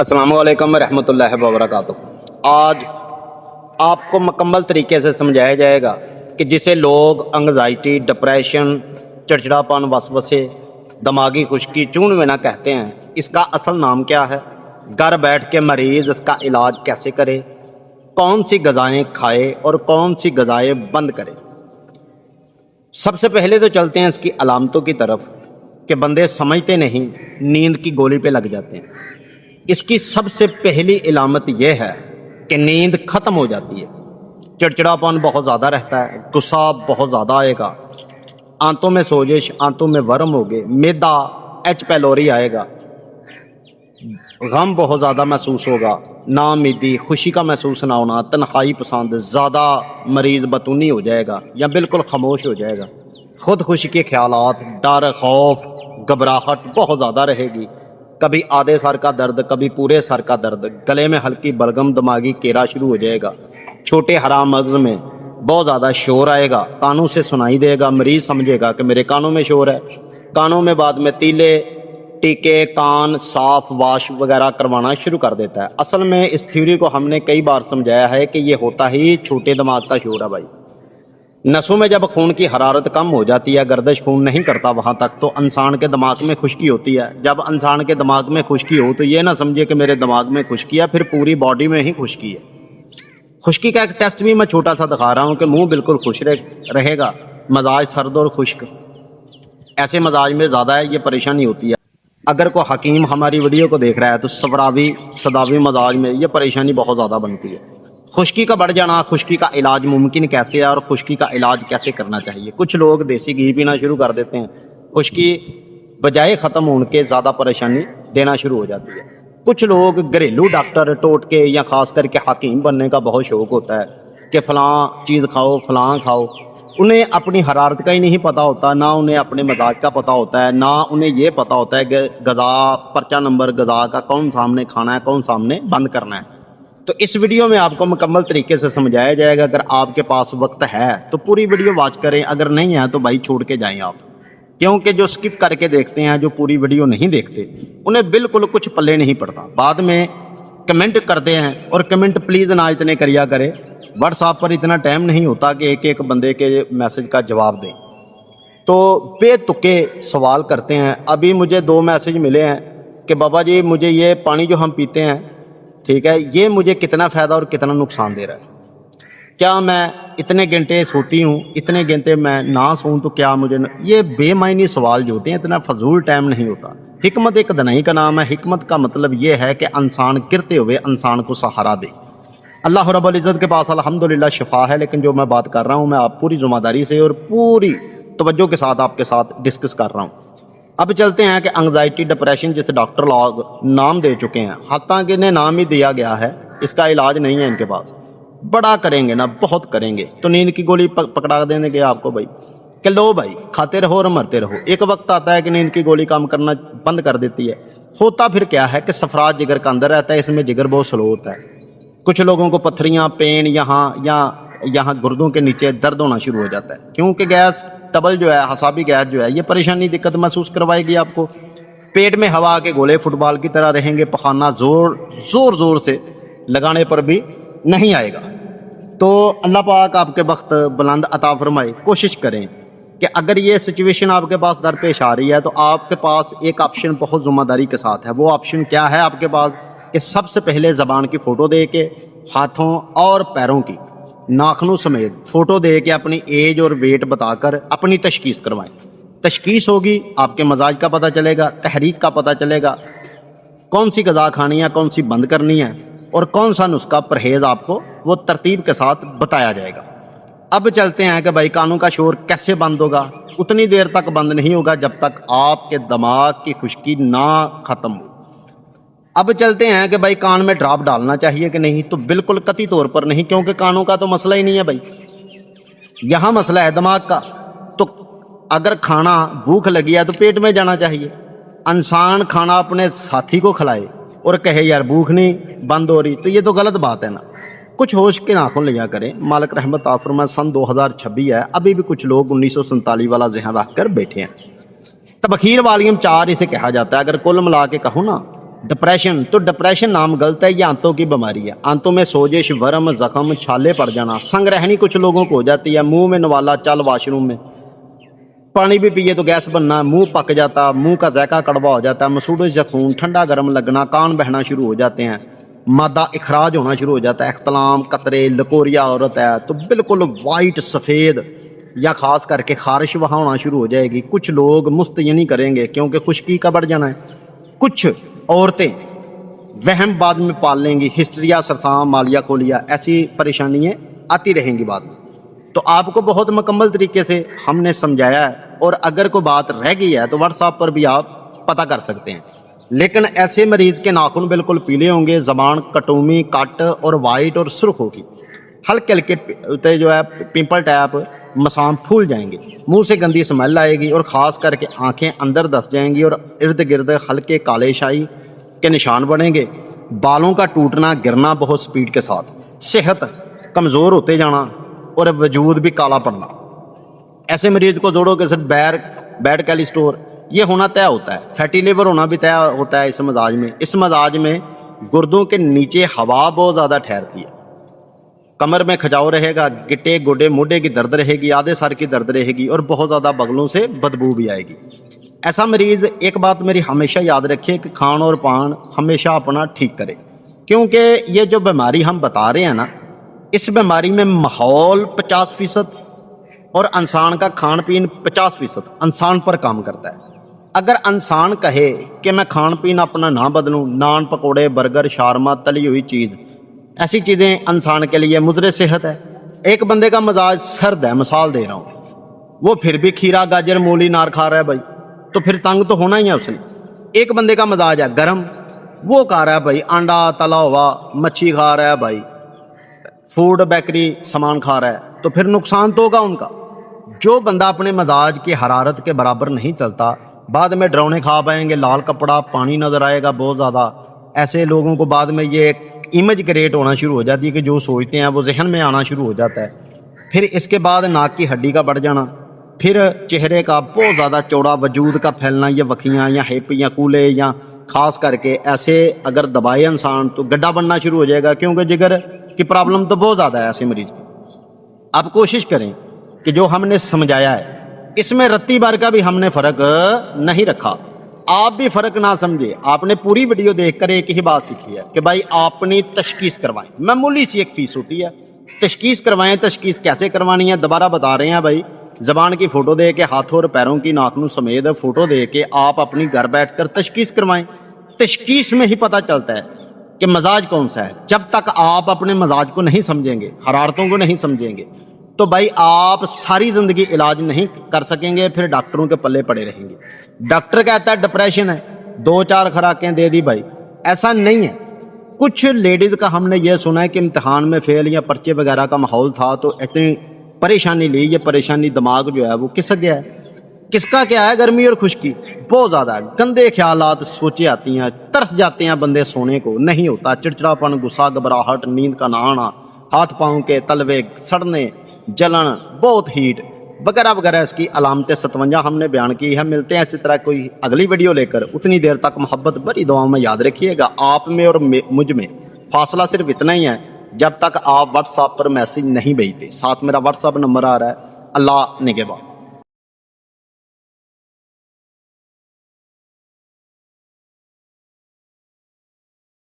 अस्सलाम वालेकुम रहमतुल्लाहि वबरकातुह। आज आपको मुकम्मल तरीके से समझाया जाएगा कि जिसे लोग एंग्जाइटी, डिप्रेशन, चिड़चिड़ापन, वसवसे, दिमागी खुश्की, चूनवेना कहते हैं, इसका असल नाम क्या है, घर बैठ के मरीज़ इसका इलाज कैसे करे, कौन सी ग़िज़ाएँ खाए और कौन सी ग़िज़ाएँ बंद करे। सबसे पहले तो चलते हैं इसकी अलामतों की तरफ कि बंदे समझते नहीं, नींद की गोली पे लग जाते हैं। इसकी सबसे पहली इलामत यह है कि नींद ख़त्म हो जाती है, चिड़चिड़ापन बहुत ज़्यादा रहता है, गुस्सा बहुत ज़्यादा आएगा, आंतों में सोजिश, आंतों में वर्म होंगे, मैदा एच पैलोरी आएगा, गम बहुत ज़्यादा महसूस होगा, नाउमीदी, खुशी का महसूस ना होना, तन्हाई पसंद, ज़्यादा मरीज़ बतूनी हो जाएगा या बिल्कुल खामोश हो जाएगा, खुद खुशी के ख्यालात, डर, खौफ, घबराहट बहुत ज़्यादा रहेगी, कभी आधे सर का दर्द, कभी पूरे सर का दर्द, गले में हल्की बलगम, दिमागी केरा शुरू हो जाएगा, छोटे हराम मगज़ में बहुत ज़्यादा शोर आएगा, कानों से सुनाई देगा, मरीज़ समझेगा कि मेरे कानों में शोर है, कानों में बाद में तीले, टीके, कान साफ वाश वगैरह करवाना शुरू कर देता है। असल में इस थ्योरी को हमने कई बार समझाया है कि ये होता ही छोटे दिमाग का शोर है भाई। नसों में जब खून की हरारत कम हो जाती है, गर्दिश खून नहीं करता वहाँ तक, तो इंसान के दिमाग में खुश्की होती है। जब इंसान के दिमाग में खुश्की हो तो ये ना समझे कि मेरे दिमाग में खुश्की है, फिर पूरी बॉडी में ही खुश्की है। खुश्की का एक टेस्ट भी मैं छोटा सा दिखा रहा हूँ कि मुंह बिल्कुल खुश रहेगा, मजाज सर्द और खुश्क, ऐसे मजाज में ज़्यादा है, ये परेशानी होती है। अगर कोई हकीम हमारी वीडियो को देख रहा है तो सवरावी सदावी मजाज में ये परेशानी बहुत ज़्यादा बनती है। खुश्की का बढ़ जाना, खुश्की का इलाज मुमकिन कैसे है और खुश्की का इलाज कैसे करना चाहिए। कुछ लोग देसी घी पीना शुरू कर देते हैं, खुश्की बजाय ख़त्म होने के ज़्यादा परेशानी देना शुरू हो जाती है। कुछ लोग घरेलू डॉक्टर, टोटके या ख़ास करके हकीम बनने का बहुत शौक़ होता है कि फ़लाँ चीज़ खाओ, फ़लाँ खाओ। उन्हें अपनी हरारत का ही नहीं पता होता, ना उन्हें अपने मजाज का पता होता है, ना उन्हें ये पता होता है कि ग़िज़ा पर्चा नंबर ग़िज़ा का कौन सामने खाना है, कौन सामने बंद करना है। तो इस वीडियो में आपको मुकम्मल तरीके से समझाया जाएगा। अगर आपके पास वक्त है तो पूरी वीडियो वॉच करें, अगर नहीं है तो भाई छोड़ के जाएं आप, क्योंकि जो स्किप करके देखते हैं, जो पूरी वीडियो नहीं देखते, उन्हें बिल्कुल कुछ पल्ले नहीं पड़ता। बाद में कमेंट करते हैं, और कमेंट प्लीज़ ना इतने करिया करें, व्हाट्सएप पर इतना टाइम नहीं होता कि एक एक बंदे के मैसेज का जवाब दें, तो बेतुके सवाल करते हैं। अभी मुझे 2 मैसेज मिले हैं कि बाबा जी मुझे ये पानी जो हम पीते हैं, ठीक है, ये मुझे कितना फ़ायदा और कितना नुकसान दे रहा है, क्या मैं इतने घंटे सोती हूँ, इतने घंटे मैं ना सोऊं तो क्या मुझे ये बेमायनी सवाल जो होते हैं, इतना फजूल टाइम नहीं होता। हिकमत एक दनाई का नाम है। हिकमत का मतलब ये है कि इंसान गिरते हुए इंसान को सहारा दे। अल्लाह रब्बुल इज़्ज़त के पास अल्हम्दुलिल्लाह शिफा है, लेकिन जो मैं बात कर रहा हूँ मैं आप पूरी ज़िम्मेदारी से और पूरी तवज्जो के साथ आपके साथ डिस्कस कर रहा हूँ। अब चलते हैं कि एंग्जाइटी, डिप्रेशन जिसे डॉक्टर लोग नाम दे चुके हैं, हालांकि इन्हें नाम ही दिया गया है, इसका इलाज नहीं है इनके पास। बड़ा करेंगे ना, बहुत करेंगे तो नींद की गोली पकड़ा देंगे आपको भाई कि लो भाई खाते रहो और मरते रहो। एक वक्त आता है कि नींद की गोली काम करना बंद कर देती है। होता फिर क्या है कि सफराज जिगर का अंदर रहता है, इसमें जिगर बहुत स्लो होता है। कुछ लोगों को पत्थरियाँ, पेन, यहाँ गुर्दों के नीचे दर्द होना शुरू हो जाता है, क्योंकि गैस तबल जो है, हसाबी गैस जो है, ये परेशानी दिक्कत महसूस करवाएगी आपको। पेट में हवा के गोले फुटबॉल की तरह रहेंगे, पखाना जोर से लगाने पर भी नहीं आएगा। तो अल्लाह पाक आपके वक्त बुलंद अता फरमाए। कोशिश करें कि अगर ये सिचुएशन आपके पास दरपेश आ रही है तो आपके पास एक ऑप्शन बहुत ज़िम्मेदारी के साथ है। वो ऑप्शन क्या है आपके पास कि सबसे पहले ज़बान की फ़ोटो दे के, हाथों और पैरों की, नाखनों समेत फ़ोटो दे के अपनी एज और वेट बताकर अपनी तशखीस करवाएं। तशखीस होगी, आपके मजाज का पता चलेगा, तहरीक का पता चलेगा, कौन सी ग़िज़ा खानी है, कौन सी बंद करनी है, और कौन सा नुस्खा परहेज़ आपको वो तरतीब के साथ बताया जाएगा। अब चलते हैं कि भाई कानों का शोर कैसे बंद होगा। उतनी देर तक बंद नहीं होगा जब तक आपके दिमाग की खुश्की ना ख़त्म हो। अब चलते हैं कि भाई कान में ड्रॉप डालना चाहिए कि नहीं, तो बिल्कुल कतई तौर पर नहीं, क्योंकि कानों का तो मसला ही नहीं है भाई, यहाँ मसला है दिमाग का। तो अगर खाना भूख लगी है तो पेट में जाना चाहिए। इंसान खाना अपने साथी को खिलाए और कहे यार भूख नहीं बंद हो रही, तो ये तो गलत बात है ना। कुछ होश के नाखून लिया करें। मालिक रहमत आफरमाए, सन 2026 है, अभी भी कुछ लोग 1947 वाला जहन रख कर बैठे हैं। तबखीर वॉल्यूम 4 इसे कहा जाता है। अगर कुल मिला के कहूँ ना डिप्रेशन, तो डिप्रेशन नाम गलत है, ये आंतों की बीमारी है। आंतों में सोजिश, वर्म, जख्म, छाले पड़ जाना, संग्रहणी कुछ लोगों को हो जाती है, मुंह में नवाला, चल वाशरूम में, पानी भी पिए तो गैस बनना, मुंह पक जाता, मुंह का जायका कड़वा हो जाता है, मसूड़े से खून, ठंडा गर्म लगना, कान बहना शुरू हो जाते हैं, मादा इखराज होना शुरू हो जाता है, इख्तलाम, कतरे, लकोरिया औरत है तो बिल्कुल वाइट सफ़ेद या ख़ास करके खारिश वहाँ होना शुरू हो जाएगी। कुछ लोग मुस्तयनी करेंगे क्योंकि खुश्की का बढ़ जाना है। कुछ औरतें वहम बाद में पाल लेंगी, हिस्ट्रिया, सरसाम, मालिया, कोलिया, ऐसी परेशानियाँ आती रहेंगी बाद में। तो आपको बहुत मुकम्मल तरीके से हमने समझाया है, और अगर कोई बात रह गई है तो व्हाट्सएप पर भी आप पता कर सकते हैं। लेकिन ऐसे मरीज के नाखून बिल्कुल पीले होंगे, ज़बान कटूमी, कट और वाइट और सुर्ख होगी, हल्के हल्के जो है पिंपल टैप, मसाम फूल जाएंगे, मुंह से गंदी स्मेल आएगी, और ख़ास करके आंखें अंदर धस जाएंगी और इर्द गिर्द हल्के काले शाही के निशान बनेंगे, बालों का टूटना गिरना बहुत स्पीड के साथ, सेहत कमज़ोर होते जाना और वजूद भी काला पड़ना। ऐसे मरीज को जोड़ों के सिर्फ बैड कैलेस्ट्रोल ये होना तय होता है, फैटी लिवर होना भी तय होता है इस मिजाज में। इस मिजाज में गुर्दों के नीचे हवा बहुत ज़्यादा ठहरती है, कमर में खिंचाव रहेगा, गिट्टे गोडे मोढे की दर्द रहेगी, आधे सर की दर्द रहेगी, और बहुत ज़्यादा बगलों से बदबू भी आएगी। ऐसा मरीज़, एक बात मेरी हमेशा याद रखिए कि खान और पान हमेशा अपना ठीक करे, क्योंकि ये जो बीमारी हम बता रहे हैं ना, इस बीमारी में माहौल 50% और इंसान का खान पीन 50% इंसान पर काम करता है। अगर इंसान कहे कि मैं खान पीन अपना ना बदलूं, नान पकौड़े, बर्गर, शारमा, तली हुई चीज़, ऐसी चीज़ें इंसान के लिए मुज़र सेहत है। एक बंदे का मिजाज सर्द है, मिसाल दे रहा हूँ, वो फिर भी खीरा, गाजर, मूली, नार खा रहा है भाई, तो फिर तंग तो होना ही है उसने। एक बंदे का मिजाज है गर्म, वो खा रहा है भाई अंडा तला हुआ, मच्छी खा रहा है भाई, फूड बेकरी सामान खा रहा है, तो फिर नुकसान तो होगा उनका। जो बंदा अपने मिजाज की हरारत के बराबर नहीं चलता, बाद में डरावने खा पाएंगे, लाल कपड़ा, पानी नज़र आएगा बहुत ज़्यादा। ऐसे लोगों को बाद में ये इमेज क्रिएट होना शुरू हो जाती है कि जो सोचते हैं वो जहन में आना शुरू हो जाता है। फिर इसके बाद नाक की हड्डी का बढ़ जाना, फिर चेहरे का बहुत ज़्यादा चौड़ा, वजूद का फैलना, या वखियाँ या हिप या कूले, या ख़ास करके ऐसे अगर दबाए इंसान तो गड्ढा बनना शुरू हो जाएगा, क्योंकि जिगर की प्रॉब्लम तो बहुत ज़्यादा है ऐसे मरीज की। आप कोशिश करें कि जो हमने समझाया है इसमें रत्ती भर का भी हमने फ़र्क नहीं रखा। आप भी फ़र्क ना समझे, आपने पूरी वीडियो देखकर एक ही बात सीखी है कि भाई आपने तशखीस करवाएं, मामूली सी एक फ़ीस होती है, तशखीस करवाएं। तशखीस कैसे करवानी है दोबारा बता रहे हैं भाई, ज़बान की फ़ोटो दे के, हाथों और पैरों की, नाखून समेत फ़ोटो दे के आप अपनी घर बैठ कर तशखीस करवाएं। तशखीस में ही पता चलता है कि मजाज कौन सा है। जब तक आप अपने मजाज को नहीं समझेंगे, हरारतों को नहीं समझेंगे, तो भाई आप सारी ज़िंदगी इलाज नहीं कर सकेंगे, फिर डॉक्टरों के पल्ले पड़े रहेंगे। डॉक्टर कहता है डिप्रेशन है, 2-4 खुराकें दे दी भाई, ऐसा नहीं है। कुछ लेडीज़ का हमने ये सुना है कि इम्तिहान में फेल या पर्चे वगैरह का माहौल था तो इतनी परेशानी ली, ये परेशानी दिमाग जो है वो खिसक गया है। किसका क्या है, गर्मी और खुश्की बहुत ज़्यादा, गंदे ख्यालात सोचे आती हैं, तरस जाते हैं बंदे सोने को, नहीं होता, चिड़चिड़ापन, गुस्सा, घबराहट, नींद का ना आना, हाथ पाँव के तलवे सड़ने, जलन, बहुत हीट वगैरह वगैरह इसकी अलामतें 57 हमने बयान की है। मिलते हैं इसी तरह कोई अगली वीडियो लेकर, उतनी देर तक मोहब्बत भरी दुआओं में याद रखिएगा। आप में और मुझ में फासला सिर्फ इतना ही है, जब तक आप व्हाट्सएप पर मैसेज नहीं भेजते। साथ मेरा व्हाट्सएप नंबर आ रहा है। अल्लाह निगहबान।